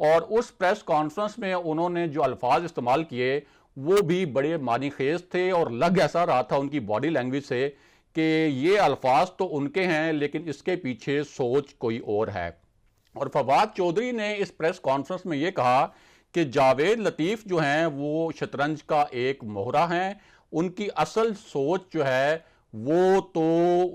اور اس press conference میں انہوں نے جو الفاظ استعمال کیے وہ بھی بڑے معنی خیز تھے، اور لگ ایسا رہا تھا ان کی باڈی لینگویج سے کہ یہ الفاظ تو ان کے ہیں لیکن اس کے پیچھے سوچ کوئی اور ہے۔ اور فواد چودھری نے اس پریس کانفرنس میں یہ کہا کہ جاوید لطیف جو ہیں وہ شطرنج کا ایک مہرہ ہیں، ان کی اصل سوچ جو ہے وہ تو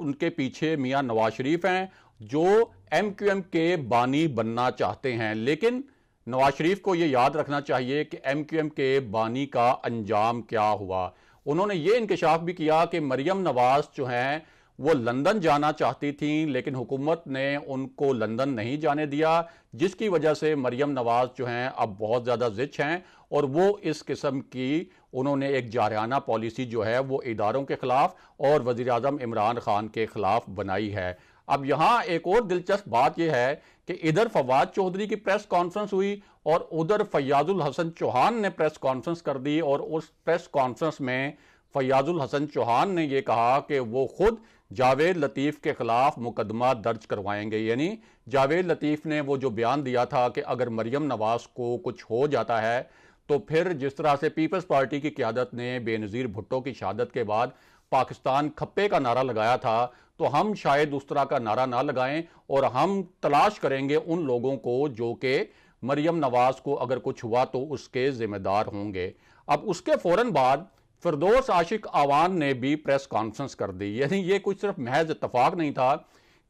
ان کے پیچھے میاں نواز شریف ہیں جو ایم کیو ایم کے بانی بننا چاہتے ہیں۔ لیکن نواز شریف کو یہ یاد رکھنا چاہیے کہ ایم کیو ایم کے بانی کا انجام کیا ہوا۔ انہوں نے یہ انکشاف بھی کیا کہ مریم نواز جو ہیں وہ لندن جانا چاہتی تھیں، لیکن حکومت نے ان کو لندن نہیں جانے دیا، جس کی وجہ سے مریم نواز جو ہیں اب بہت زیادہ زچ ہیں، اور وہ اس قسم کی انہوں نے ایک جارحانہ پالیسی جو ہے وہ اداروں کے خلاف اور وزیر اعظم عمران خان کے خلاف بنائی ہے۔ اب یہاں ایک اور دلچسپ بات یہ ہے کہ ادھر فواد چودھری کی پریس کانفرنس ہوئی اور ادھر فیاض الحسن چوہان نے پریس کانفرنس کر دی، اور اس پریس کانفرنس میں فیاض الحسن چوہان نے یہ کہا کہ وہ خود جاوید لطیف کے خلاف مقدمہ درج کروائیں گے۔ یعنی جاوید لطیف نے وہ جو بیان دیا تھا کہ اگر مریم نواز کو کچھ ہو جاتا ہے تو پھر جس طرح سے پیپلز پارٹی کی قیادت نے بے نظیر بھٹو کی شہادت کے بعد پاکستان کھپے کا نعرہ لگایا تھا، تو ہم شاید اس طرح کا نعرہ نہ لگائیں، اور ہم تلاش کریں گے ان لوگوں کو جو کہ مریم نواز کو اگر کچھ ہوا تو اس کے ذمہ دار ہوں گے۔ اب اس کے فوراً بعد فردوس عاشق آوان نے بھی پریس کانفرنس کر دی۔ یعنی یہ کچھ صرف محض اتفاق نہیں تھا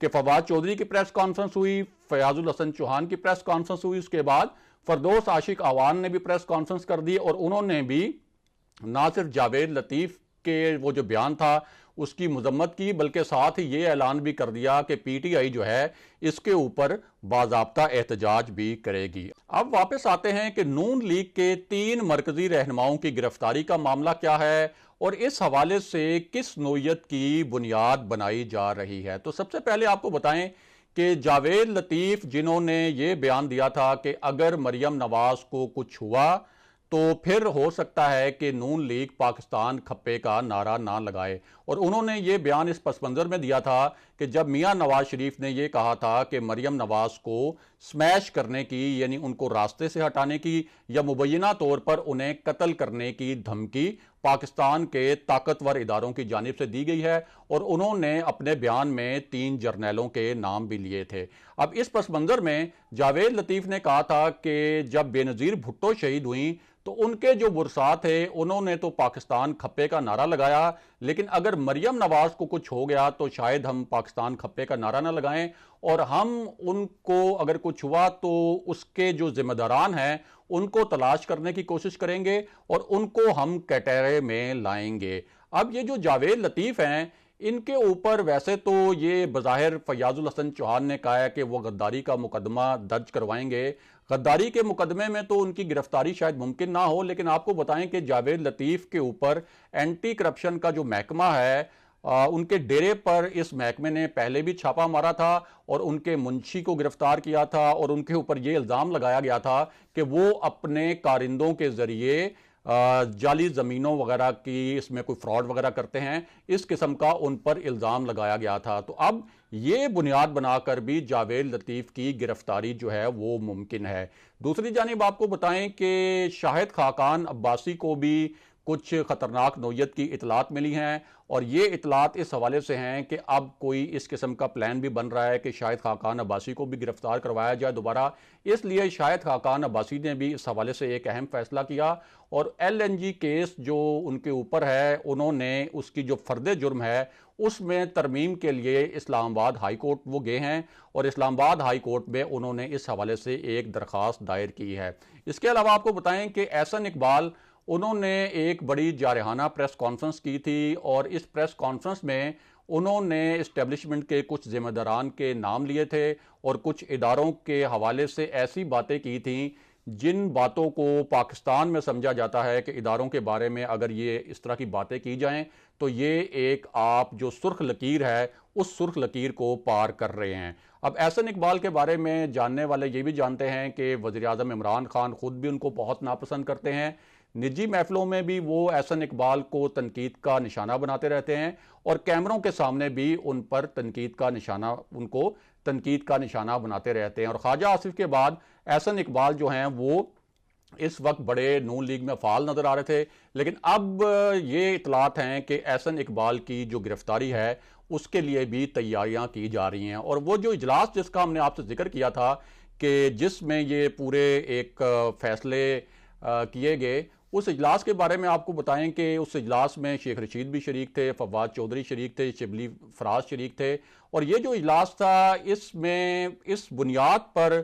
کہ فواد چودھری کی پریس کانفرنس ہوئی، فیاض الحسن چوہان کی پریس کانفرنس ہوئی، اس کے بعد فردوس عاشق آوان نے بھی پریس کانفرنس کر دی، اور انہوں نے بھی نہ صرف جاوید لطیف کے وہ جو بیان تھا اس کی مذمت کی، بلکہ ساتھ ہی یہ اعلان بھی کر دیا کہ پی ٹی آئی جو ہے اس کے اوپر باضابطہ احتجاج بھی کرے گی۔ اب واپس آتے ہیں کہ نون لیگ کے 3 مرکزی رہنماؤں کی گرفتاری کا معاملہ کیا ہے اور اس حوالے سے کس نوعیت کی بنیاد بنائی جا رہی ہے۔ تو سب سے پہلے آپ کو بتائیں کہ جاوید لطیف جنہوں نے یہ بیان دیا تھا کہ اگر مریم نواز کو کچھ ہوا تو پھر ہو سکتا ہے کہ نون لیگ پاکستان کھپے کا نعرہ نہ لگائے، اور انہوں نے یہ بیان اس پس منظر میں دیا تھا کہ جب میاں نواز شریف نے یہ کہا تھا کہ مریم نواز کو سمیش کرنے کی، یعنی ان کو راستے سے ہٹانے کی یا مبینہ طور پر انہیں قتل کرنے کی دھمکی پاکستان کے طاقتور اداروں کی جانب سے دی گئی ہے، اور انہوں نے اپنے بیان میں 3 جرنیلوں کے نام بھی لیے تھے۔ اب اس پس منظر میں جاوید لطیف نے کہا تھا کہ جب بے نظیر بھٹو شہید ہوئیں تو ان کے جو ورثاء تھے انہوں نے تو پاکستان کھپے کا نعرہ لگایا، لیکن اگر مریم نواز کو کچھ ہو گیا تو شاید ہم پاکستان کھپے کا نعرہ نہ لگائیں، اور ہم ان کو اگر کچھ ہوا تو اس کے جو ذمہ داران ہیں ان کو تلاش کرنے کی کوشش کریں گے اور ان کو ہم کٹہرے میں لائیں گے۔ اب یہ جو جاوید لطیف ہیں ان کے اوپر ویسے تو یہ بظاہر فیاض الحسن چوہان نے کہا ہے کہ وہ غداری کا مقدمہ درج کروائیں گے۔ غداری کے مقدمے میں تو ان کی گرفتاری شاید ممکن نہ ہو، لیکن آپ کو بتائیں کہ جاوید لطیف کے اوپر اینٹی کرپشن کا جو محکمہ ہے ان کے ڈیرے پر اس محکمے نے پہلے بھی چھاپا مارا تھا اور ان کے منشی کو گرفتار کیا تھا، اور ان کے اوپر یہ الزام لگایا گیا تھا کہ وہ اپنے کارندوں کے ذریعے جعلی زمینوں وغیرہ کی اس میں کوئی فراڈ وغیرہ کرتے ہیں، اس قسم کا ان پر الزام لگایا گیا تھا۔ تو اب یہ بنیاد بنا کر بھی جاوید لطیف کی گرفتاری جو ہے وہ ممکن ہے۔ دوسری جانب آپ کو بتائیں کہ شاہد خاقان عباسی کو بھی کچھ خطرناک نوعیت کی اطلاعات ملی ہیں، اور یہ اطلاعات اس حوالے سے ہیں کہ اب کوئی اس قسم کا پلان بھی بن رہا ہے کہ شاہد خاقان عباسی کو بھی گرفتار کروایا جائے دوبارہ۔ اس لیے شاہد خاقان عباسی نے بھی اس حوالے سے ایک اہم فیصلہ کیا، اور ایل این جی کیس جو ان کے اوپر ہے انہوں نے اس کی جو فرد جرم ہے اس میں ترمیم کے لیے اسلام آباد ہائی کورٹ وہ گئے ہیں، اور اسلام آباد ہائی کورٹ میں انہوں نے اس حوالے سے ایک درخواست دائر کی ہے۔ اس کے علاوہ آپ کو بتائیں کہ احسن اقبال انہوں نے ایک بڑی جارحانہ پریس کانفرنس کی تھی، اور اس پریس کانفرنس میں انہوں نے اسٹیبلشمنٹ کے کچھ ذمہ داران کے نام لیے تھے اور کچھ اداروں کے حوالے سے ایسی باتیں کی تھیں جن باتوں کو پاکستان میں سمجھا جاتا ہے کہ اداروں کے بارے میں اگر یہ اس طرح کی باتیں کی جائیں تو یہ ایک آپ جو سرخ لکیر ہے اس سرخ لکیر کو پار کر رہے ہیں۔ اب احسن اقبال کے بارے میں جاننے والے یہ بھی جانتے ہیں کہ وزیر اعظم عمران خان خود بھی ان کو بہت ناپسند کرتے ہیں، نجی محفلوں میں بھی وہ احسن اقبال کو تنقید کا نشانہ بناتے رہتے ہیں، اور کیمروں کے سامنے بھی ان پر تنقید کا نشانہ ان کو تنقید کا نشانہ بناتے رہتے ہیں. اور خواجہ آصف کے بعد احسن اقبال جو ہیں وہ اس وقت بڑے نون لیگ میں فعال نظر آ رہے تھے، لیکن اب یہ اطلاعات ہیں کہ احسن اقبال کی جو گرفتاری ہے اس کے لیے بھی تیاریاں کی جا رہی ہیں. اور وہ جو اجلاس جس کا ہم نے آپ سے ذکر کیا تھا کہ جس میں یہ پورے ایک فیصلے کیے گئے، اس اجلاس کے بارے میں آپ کو بتائیں کہ اس اجلاس میں شیخ رشید بھی شریک تھے، فواد چودھری شریک تھے، شبلی فراز شریک تھے. اور یہ جو اجلاس تھا اس میں اس بنیاد پر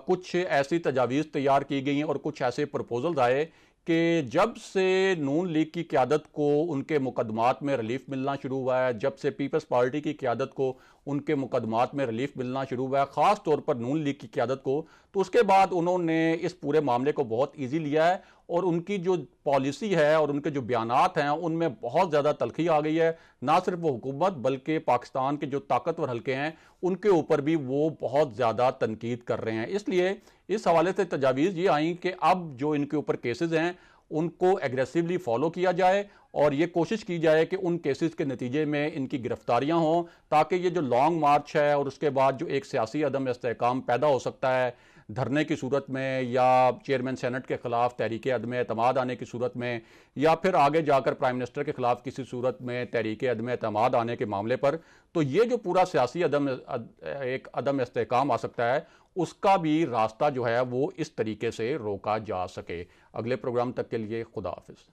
کچھ ایسی تجاویز تیار کی گئیں اور کچھ ایسے پروپوزلز آئے کہ جب سے نون لیگ کی قیادت کو ان کے مقدمات میں ریلیف ملنا شروع ہوا ہے، جب سے پیپلز پارٹی کی قیادت کو ان کے مقدمات میں ریلیف ملنا شروع ہوا ہے، خاص طور پر نون لیگ کی قیادت کو، تو اس کے بعد انہوں نے اس پورے معاملے کو بہت ایزی لیا ہے اور ان کی جو پالیسی ہے اور ان کے جو بیانات ہیں ان میں بہت زیادہ تلخی آ گئی ہے. نہ صرف وہ حکومت بلکہ پاکستان کے جو طاقتور حلقے ہیں ان کے اوپر بھی وہ بہت زیادہ تنقید کر رہے ہیں. اس لیے اس حوالے سے تجاویز یہ آئیں کہ اب جو ان کے اوپر کیسز ہیں ان کو ایگریسیولی فالو کیا جائے اور یہ کوشش کی جائے کہ ان کیسز کے نتیجے میں ان کی گرفتاریاں ہوں، تاکہ یہ جو لانگ مارچ ہے اور اس کے بعد جو ایک سیاسی عدم استحکام پیدا ہو سکتا ہے دھرنے کی صورت میں یا چیئرمین سینٹ کے خلاف تحریک عدم اعتماد آنے کی صورت میں یا پھر آگے جا کر پرائم منسٹر کے خلاف کسی صورت میں تحریک عدم اعتماد آنے کے معاملے پر، تو یہ جو پورا سیاسی ایک عدم استحکام آ سکتا ہے اس کا بھی راستہ جو ہے وہ اس طریقے سے روکا جا سکے. اگلے پروگرام تک کے لیے خدا حافظ.